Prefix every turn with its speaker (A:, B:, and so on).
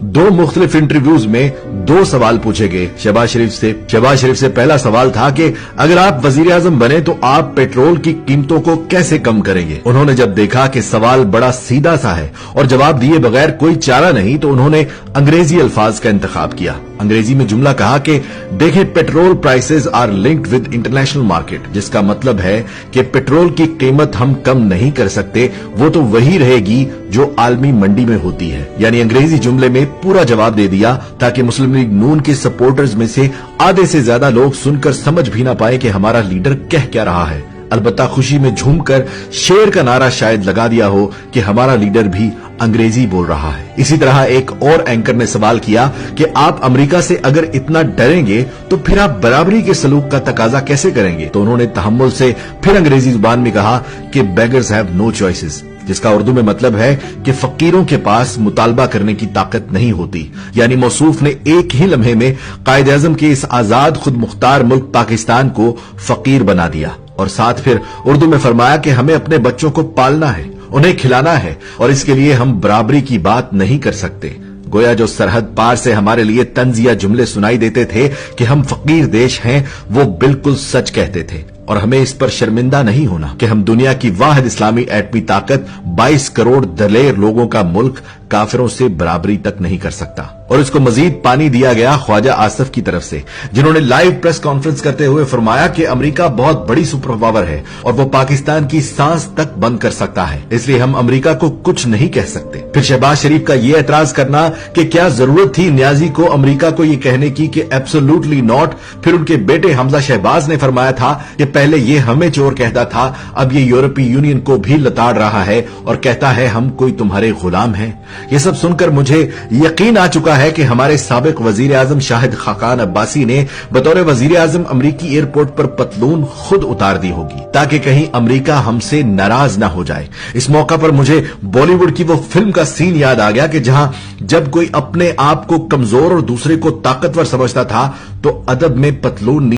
A: दो मुख्तलिफ इंटरव्यूज में 2 सवाल पूछे गए शहबाज शरीफ से पहला सवाल था कि अगर आप वजीर आजम बने तो आप पेट्रोल की कीमतों को कैसे कम करेंगे। उन्होंने जब देखा कि सवाल बड़ा सीधा सा है और जवाब दिए बगैर कोई चारा नहीं, तो उन्होंने अंग्रेजी अल्फाज का इंतखाब किया। अंग्रेजी में जुमला कहा कि देखें, petrol prices are linked with international market, जिसका मतलब है कि पेट्रोल की कीमत हम कम नहीं कर सकते, वो तो वही रहेगी जो आलमी मंडी में होती है। यानी अंग्रेजी जुमले में पूरा जवाब दे दिया ताकि मुस्लिम लीग नून के सपोर्टर्स में से आधे से ज्यादा लोग सुनकर समझ भी ना पाए कि हमारा लीडर कह क्या रहा है। अलबत्ता खुशी में झूमकर शेर का नारा शायद लगा दिया हो कि हमारा लीडर भी अंग्रेजी बोल रहा है। इसी तरह एक और एंकर ने सवाल किया कि आप अमेरिका से अगर इतना डरेंगे तो फिर आप बराबरी के सलूक का तकाजा कैसे करेंगे। तो उन्होंने तहम्मुल से फिर अंग्रेजी जुबान में कहा कि बेगर्स हैव नो चॉइसेस, जिसका उर्दू में मतलब है कि फकीरों के पास मुतालबा करने की ताकत नहीं होती। यानी मौसूफ ने एक ही लम्हे में कायद आजम के इस आजाद खुद मुख्तार मुल्क पाकिस्तान को फकीर बना दिया और साथ फिर उर्दू में फरमाया कि हमें अपने बच्चों को पालना है, उन्हें खिलाना है और इसके लिए हम बराबरी की बात नहीं कर सकते। गोया जो सरहद पार से हमारे लिए तंजिया जुमले सुनाई देते थे कि हम फकीर देश हैं, वो बिल्कुल सच कहते थे और हमें इस पर शर्मिंदा नहीं होना कि हम दुनिया की वाहिद इस्लामी एटमी ताकत 22 करोड़ दलेर लोगों का मुल्क काफिरों से बराबरी तक नहीं कर सकता। और इसको मजीद पानी दिया गया ख्वाजा आसिफ की तरफ से, जिन्होंने लाइव प्रेस कॉन्फ्रेंस करते हुए फरमाया कि अमेरिका बहुत बड़ी सुपर पावर है और वो पाकिस्तान की सांस तक बंद कर सकता है, इसलिए हम अमेरिका को कुछ नहीं कह सकते। फिर शहबाज शरीफ का ये एतराज करना कि क्या जरूरत थी न्याजी को अमेरिका को ये कहने की कि एब्सोल्युटली नॉट। फिर उनके बेटे हमजा शहबाज ने फरमाया था कि पहले ये हमें चोर कहता था, अब ये यूरोपीय यूनियन को भी लताड़ रहा है और कहता है हम कोई तुम्हारे गुलाम हैं। ये सब सुनकर मुझे यकीन आ चुका है कि हमारे साबिक वजीर आजम शाहिद खाकान अब्बासी ने बतौर वजीर आजम अमरीकी एयरपोर्ट पर पतलून खुद उतार दी होगी ताकि कहीं अमरीका हमसे नाराज ना हो जाए। इस मौका पर मुझे बॉलीवुड की वो फिल्म का सीन याद आ गया कि जहां जब कोई अपने आप को कमजोर और दूसरे को ताकतवर समझता था तो अदब में पतलून